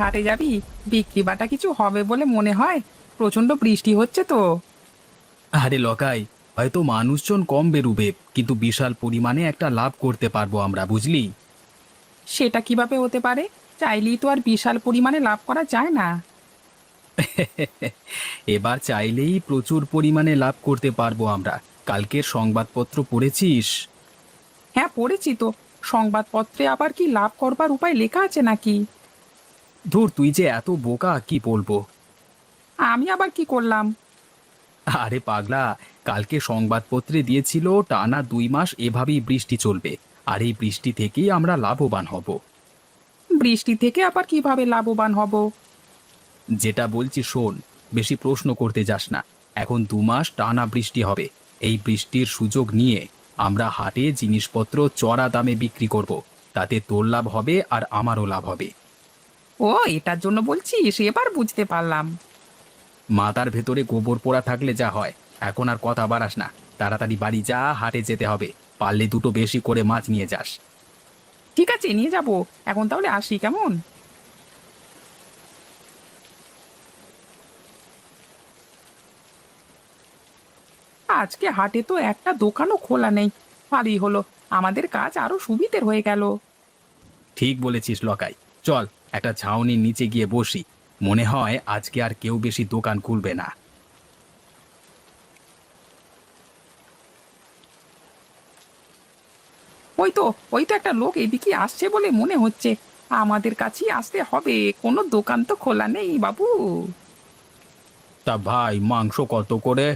হাটে যাবি? বিক্রি বাটা কিছু হবে বলে মনে হয়? প্রচন্ড বৃষ্টি হচ্ছে তো। আরে লকাই, হয়তো মানুষজন কম বেরুবে, কিন্তু বিশাল পরিমাণে একটা লাভ করতে পারবো আমরা, বুঝলি? সেটা কিভাবে হতে পারে? চাইলেই তো আর বিশাল পরিমাণে লাভ করা যায় না। এবার চাইলেই প্রচুর পরিমাণে লাভ করতে পারবো আমরা। কালকের সংবাদপত্র পড়েছিস? হ্যাঁ, পড়েছি তো। সংবাদপত্রে আবার কি লাভ করবার উপায় লেখা আছে নাকি? ধুর, তুই যে এত বোকা, কি বলবো। আমি আবার কি করলাম? আরে পাগলা, কালকে সংবাদপত্রে দিয়েছিল টানা 2 মাস এভাবেই বৃষ্টি চলবে, আর এই বৃষ্টি থেকেই আমরা লাভবান হব। বৃষ্টি থেকে আবার কিভাবে লাভবান হব? যেটা বলছি শোন, বেশি প্রশ্ন করতে যাস না। এখন 2 মাস টানা বৃষ্টি হবে। এই বৃষ্টির সুযোগ নিয়ে আমরা হাটে জিনিসপত্র চড়া দামে বিক্রি করব। তাতে তোর লাভ হবে আর আমারও লাভ হবে। ও, এটার জন্য বলছিস? এবার বুঝতে পারলাম। মাথার ভেতরে গোবর পোড়া থাকলে যা হয়। এখন আর কথা বাড়াস না, তাড়াতাড়ি বাড়ি যা, হাটে যেতে হবে। পারলে দুটো বেশি করে মাছ নিয়ে যাস। ঠিক আছে, নিয়ে যাব। এখন তাহলে আসি, কেমন? আজকে হাটে তো একটা দোকানও খোলা নেই। ভালোই হলো, আমাদের কাজ আরো সুবিধের হয়ে গেল। ঠিক বলেছিস লকাই। চল, একটা ছাউনির নিচে গিয়ে বসি। মনে হয় আজকে আর কেউ বেশি দোকান খুলবে না। ওই তো, ওই তো একটা লোক এদিকে আসছে বলে মনে হচ্ছে। আমাদের কাছেই আসতে হবে, কোনো দোকান তো খোলা নেই বাবু। তা ভাই, মাংস কত করে?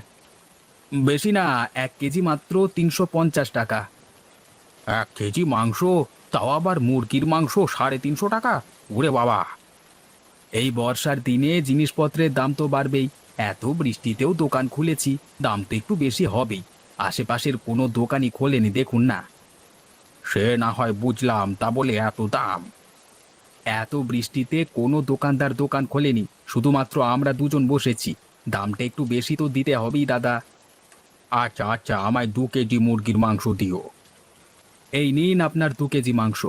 বেশি না, 1 কেজি মাত্র 350 টাকা। 1 কেজি মাংস? তাও আবার মুরগির মাংস 350 টাকা? ওরে বাবা! এই বর্ষার দিনে জিনিসপত্রের দাম তো বাড়বেই। এত বৃষ্টিতেও দোকান খুলেছি, দাম তো একটু বেশি হবেই। আশেপাশের কোনো দোকানই খোলেনি, দেখুন না। সে না হয় বুঝলাম, তা বলে এত দাম? এত বৃষ্টিতে কোনো দোকানদার দোকান খোলেনি, শুধুমাত্র আমরা দুজন বসেছি। দামটা একটু বেশি তো দিতে হবেই দাদা। আচ্ছা আচ্ছা, আমায় 2 কেজি মুরগির মাংস দিও। এই নিন আপনার 2 কেজি মাংস।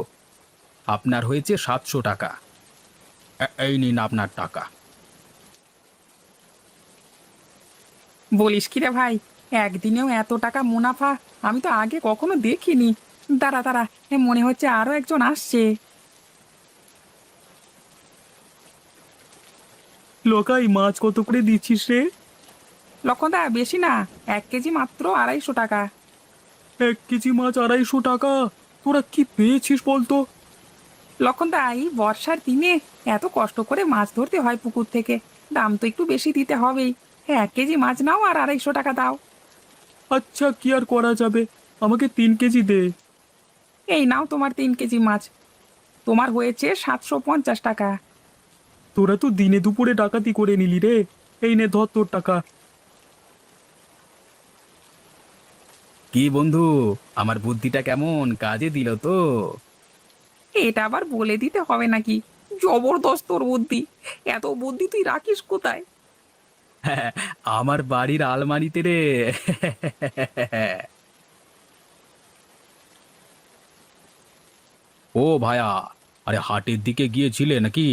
আপনার হয়েছে 700 টাকা। এই নিন আপনার টাকা। বলিস কি রে ভাই, একদিনেও এত টাকা মুনাফা! আমি তো আগে কখনো দেখিনি। দাঁড়া দাঁড়া, মনে হচ্ছে আরো একজন আসছে। লোকাই, মাছ কত করে দিচ্ছিস রে? লক্ষণদা, বেশি না, 1 কেজি মাত্র 250 টাকা। 1 কেজি মাছ 250 টাকা? তোরা কি পেয়েছিস বলতো? লক্ষণদা, এই বর্ষার দিনে এত কষ্ট করে মাছ ধরতে হয় পুকুর থেকে, দাম তো একটু বেশি দিতে হবেই। 1 কেজি মাছ নাও আর 250 টাকা দাও। আচ্ছা, কি আর করা যাবে, আমাকে 3 কেজি দে। এই নাও তোমার 3 কেজি মাছ। তোমার হয়েছে 750 টাকা। তোরা তো দিনে দুপুরে ডাকাতি করে নিলি রে। এই নে, ধর তোর টাকা। কি বন্ধু, আমার বুদ্ধিটা কেমন কাজে দিল তো? এটা আবার বলে দিতে হবে নাকি? জবরদস্ত তোর বুদ্ধি! এত বুদ্ধি তুই রাখিস কোথায়? হ্যাঁ, আমার বাড়ির আলমারিতে রে। ও ভায়া, আরে হাটের দিকে গিয়েছিলে নাকি?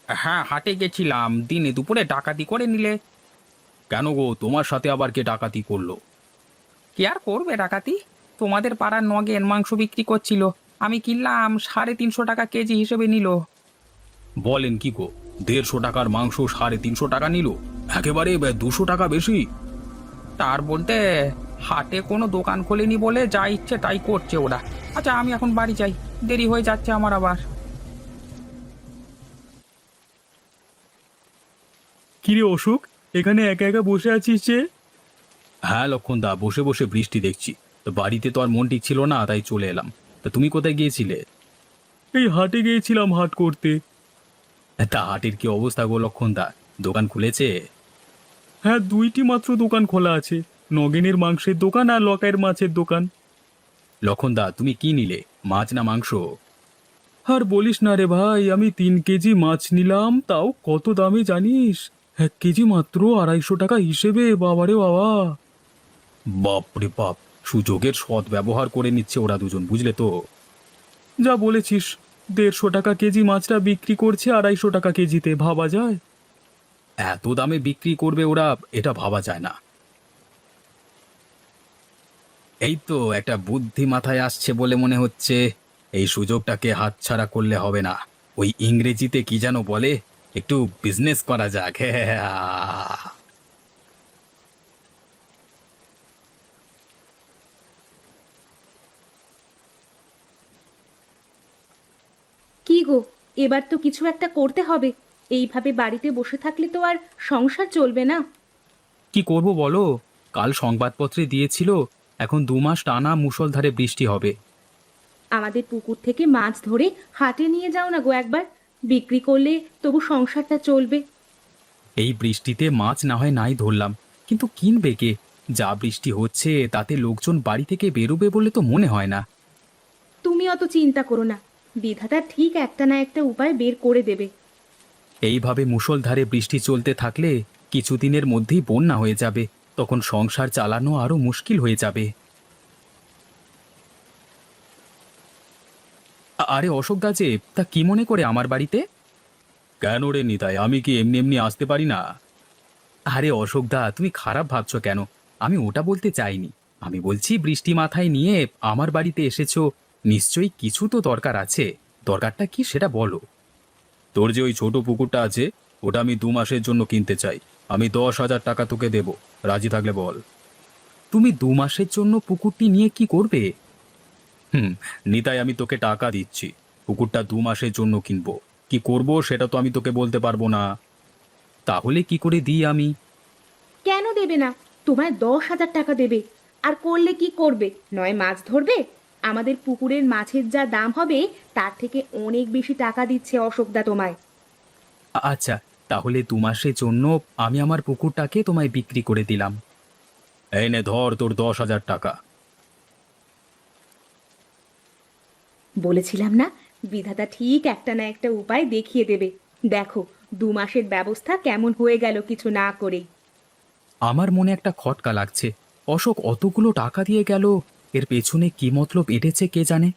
হ্যাঁ, হাটে গেছিলাম, দিনে দুপুরে ডাকাতি করে নিলে। কেন গো, তোমার সাথে আবার কে ডাকাতি করলো? কি আর করবে ডাকাতি? তোমাদের পাড়ার নগেন মাংস বিক্রি করছিল, আমি কিনলাম, 350 টাকা কেজি হিসেবে নিল। বলেন কি গো, 150 টাকার মাংস 350 টাকা নিল? একেবারে 200 টাকা বেশি। তার বলতে, হাটে কোনো দোকান খোলেনি বলে যা ইচ্ছে তাই করছে ওরা। আচ্ছা, আমি এখন বাড়ি যাই, দেরি হয়ে যাচ্ছে আমার আবার। কিরে অশোক, এখানে একা একা বসে আছিস যে? হ্যাঁ লক্ষণদা, বসে বসে বৃষ্টি দেখছি। তো বাড়িতে তো আর মন ঠিক ছিল না, তাই চলে এলাম। তা তুমি কোথায় গিয়েছিলে? এই হাটে গিয়েছিলাম হাট করতে। তা হাটের কি অবস্থা গো লক্ষণদা, দোকান খুলেছে? হ্যাঁ, 2টি মাত্র দোকান খোলা আছে, নগেনের মাংসের দোকান আর লকাইয়ের মাছের দোকান। লক্ষণদা, তুমি কি নিলে, মাছ না মাংস? আর বলিস না রে ভাই, আমি 3 কেজি মাছ নিলাম, তাও কত দামে জানিস? 1 কেজি মাত্র 250 টাকা হিসেবে, বাবারে বাবা! বাপরে বাপ! সুযোগের সৎ ব্যবহার করে নিচ্ছে ওরা দুজন, বুঝলে তো? যা বলেছিস, 150 টাকা কেজি মাছটা বিক্রি করছে 250 টাকা কেজিতে, ভাবা যায়? এত দামে বিক্রি করবে ওরা, এটা ভাবা যায় না। এই তো একটা বুদ্ধি মাথায় আসছে বলে মনে হচ্ছে। এই সুযোগটাকে হাতছাড়া করলে হবে না। ওই ইংরেজিতে কি যেন বলে, একটু বিজনেস করা যাক। কি গো, এবার তো কিছু একটা করতে হবে। এইভাবে বাড়িতে বসে থাকলে তো আর সংসার চলবে না। কি করব বলো? কাল সংবাদপত্রে দিয়েছিল এখন 2 মাস টানা মুষলধারে বৃষ্টি হবে। আমাদের পুকুর থেকে মাছ ধরে হাটে নিয়ে যাও না গো একবার। বিক্রি করলে তবু সংসারটা চলবে। এই বৃষ্টিতে মাছ না হয় নাই ধরলাম, কিন্তু কিনবে কে? যা বৃষ্টি হচ্ছে তাতে লোকজন বাড়ি থেকে বেরোবে বলে তো মনে হয় না। তুমি অত চিন্তা করো না, বিধাতা ঠিক একটা না একটা উপায় বের করে দেবে। এইভাবে মুষলধারে বৃষ্টি চলতে থাকলে কিছুদিনের মধ্যেই বন্যা হয়ে যাবে, তখন সংসার চালানো আরো মুশকিল হয়ে যাবে। আরে অশোক দা যে, তা কি মনে করে আমার বাড়িতে? কেন রে নিতাই, আমি কি এমনি এমনি আসতে পারি না? আরে অশোক দা, তুমি খারাপ ভাবছো কেন? আমি ওটা বলতে চাইনি। আমি বলছি বৃষ্টি মাথায় নিয়ে আমার বাড়িতে এসেছো, নিশ্চয়ই কিছু তো দরকার আছে। দরকারটা কি সেটা বলো। তোর যে ওই ছোট পুকুরটা আছে, ওটা আমি 2 মাসের জন্য কিনতে চাই। আমি 10,000 টাকা তোকে দেব, রাজি থাকলে বল। তুমি 2 মাসের জন্য পুকুরটি নিয়ে কি করবে? হুম, নিতাই আমি তোকে টাকা দিচ্ছি, পুকুরটা 2 মাসের জন্য কিনবো। কি করব সেটা তো আমি তোকে বলতে পারবো না। তাহলে কি করে দিই আমি? কেন দেবে না? তোমায় 10,000 টাকা দেবে। আর করলে কি করবে? নয় মাছ ধরবে। আমাদের পুকুরের মাছের যা দাম হবে তার থেকে অনেক বেশি টাকা দিচ্ছে অশোকদা তোমায়। আচ্ছা, তাহলে 2 মাসের জন্য আমি আমার পুকুরটাকে তোমায় বিক্রি করে দিলাম। এই নে ধর তোর 10,000 টাকা। বলেছিলাম না, বিধাতা ঠিক একটা না একটা উপায় দেখিয়ে দেবে। দেখো, 2 মাসের ব্যবস্থা কেমন হয়ে গেল কিছু না করেই। আমার মনে একটা খটকা লাগছে। অশোক অতগুলো টাকা দিয়ে গেল, এর পেছনে কি মতলব এঁটেছে কে জানে।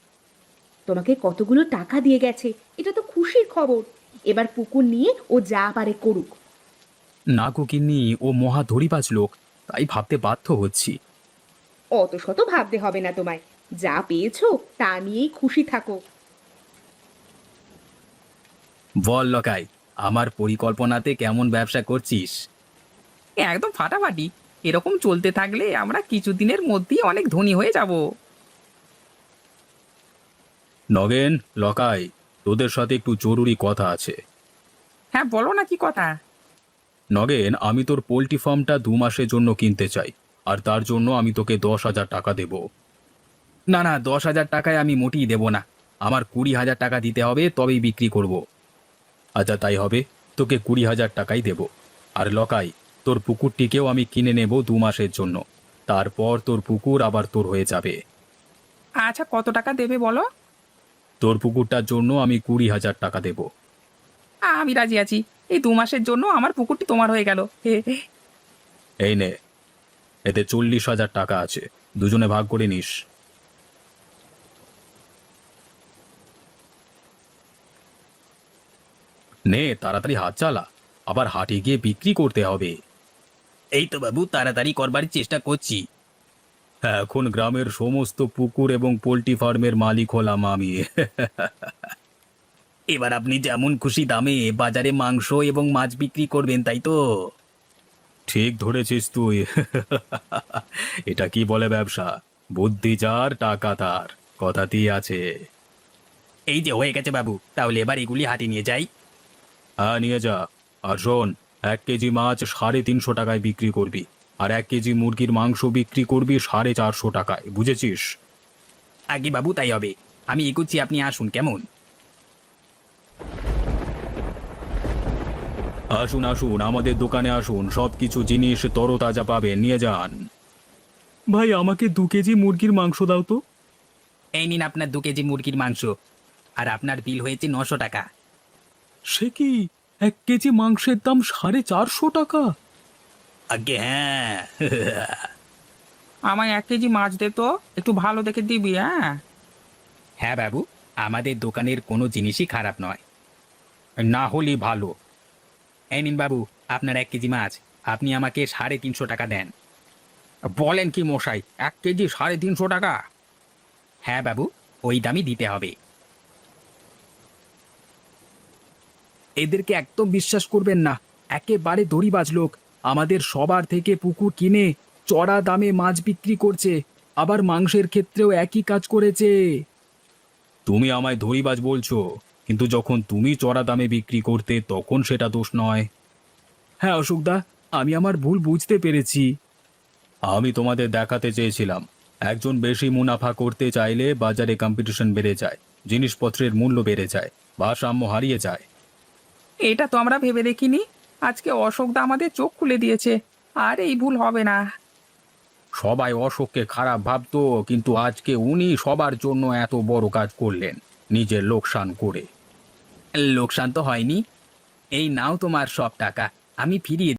তোমাকে কতগুলো টাকা দিয়ে গেছে, এটা তো খুশির খবর। এবার পুকুর নিয়ে ও যা পারে করুক। না গো গিন্নি, ও মহা ধড়িবাজ লোক, তাই ভাবতে বাধ্য হচ্ছি। অত শত ভাবতে হবে না তোমায়। যা পেয়েছো তা নিয়েই খুশি থাকো। বল লকাই, আমার পরিকল্পনাতে কেমন ব্যবসা করছিস? একদম ফাটাফাটি। এরকম চলতে থাকলে আমরা কিছুদিনের মধ্যেই অনেক ধনী হয়ে যাব। নগেন, লকাই, তোদের সাথে একটু জরুরি কথা আছে। হ্যাঁ, বলো না কি কথা। নগেন, আমি তোর পোল্ট্রি ফার্মটা 2 মাসের জন্য কিনতে চাই, আর তার জন্য আমি তোকে 10,000 টাকা দেব। না না, 10,000 টাকায় আমি মোটেই দেব না। আমার 20,000 টাকা দিতে হবে, তবেই বিক্রি করব। আচ্ছা তাই হবে, তোকে 20,000 টাকাই দেব। আর লকাই, তোর পুকুরটিকেও আমি কিনে নেব 2 মাসের জন্য। তারপর তোর পুকুর আবার তোর হয়ে যাবে। আচ্ছা, কত টাকা দেবে বলো? তোর পুকুরটার জন্য আমি 20,000 টাকা দেব। আমি রাজি আছি। এই 2 মাসের জন্য আমার পুকুরটি তোমার হয়ে গেল। হে হে। এই নে, এতে 40,000 টাকা আছে, দুজনে ভাগ করে নিস। নে তাড়াতাড়ি হাত চালা, আবার হাটে গিয়ে বিক্রি করতে হবে। এই তো বাবু, তাড়াতাড়ি করবার চেষ্টা করছি। হ্যাঁ, এখন গ্রামের সমস্ত পুকুর এবং পোল্ট্রি ফার্মের মালিক হলাম আমি। এবার আপনি যেমন খুশি দামে বাজারে মাংস এবং মাছ বিক্রি করবেন, তাই তো? ঠিক ধরেছিস তুই। এটা কি বলে ব্যবসা? বুদ্ধি যার টাকা তার, কথাতেই আছে। এই যে হয়ে গেছে বাবু, তাহলে এবার এগুলি হাটে নিয়ে যাই। হ্যাঁ নিয়ে যা। আর শোন, 1 কেজি মাছ 350 টাকায় বিক্রি করবি, আর 1 কেজি মুরগির মাংস বিক্রি করবি 450 টাকায়, বুঝেছিস? আগে বাবু তাই হবে। আমি এগুচ্ছি, আপনি আসুন কেমন। আসুন আসুন, আমাদের দোকানে আসুন, সবকিছু জিনিস তরতাজা পাবেন, নিয়ে যান। ভাই, আমাকে 2 কেজি মুরগির মাংস দাও তো। এই নিন আপনার 2 কেজি মুরগির মাংস, আর আপনার বিল হয়েছে 900 টাকা। সে কি, 1 কেজি মাংসের দাম 450 টাকা? আগে হ্যাঁ। আমায় 1 কেজি মাছ দে তো, একটু ভালো দেখে দিবি। হ্যাঁ, হ্যাঁ বাবু, আমাদের দোকানের কোনো জিনিসই খারাপ নয়। না হলেই ভালো। এই নিন বাবু, আপনার 1 কেজি মাছ। আপনি আমাকে 350 টাকা দেন। বলেন কি মশাই, 1 কেজি 350 টাকা? হ্যাঁ বাবু, ওই দামই দিতে হবে। এদেরকে একদম বিশ্বাস করবেন না, একেবারে দড়িবাজ লোক। আমাদের সবার থেকে পুকুর কিনে চড়া দামে মাছ বিক্রি করছে, আবার মাংসের ক্ষেত্রেও একই কাজ করেছে। তুমি আমায় দড়িবাজ বলছো, কিন্তু যখন তুমি চড়া দামে বিক্রি করতে তখন সেটা দোষ নয়। হ্যাঁ অশোকদা, আমি আমার ভুল বুঝতে পেরেছি। আমি তোমাদের দেখাতে চেয়েছিলাম, একজন বেশি মুনাফা করতে চাইলে বাজারে কম্পিটিশন বেড়ে যায়, জিনিসপত্রের মূল্য বেড়ে যায়, ভারসাম্য হারিয়ে যায়। এটা তো আমরা ভেবে দেখিনি। আজকে অশোকদা আমাদের চোখ খুলে দিয়েছে। আর এই ভুল হবে না। সবাই অশোককে খারাপ ভাবতো, কিন্তু আজকে উনি সবার জন্য এত বড় কাজ করলেন, নিজের লোকসান করে। লোকসান তো হয়নি। এই নাও তোমার সব টাকা, আমি ফিরিয়ে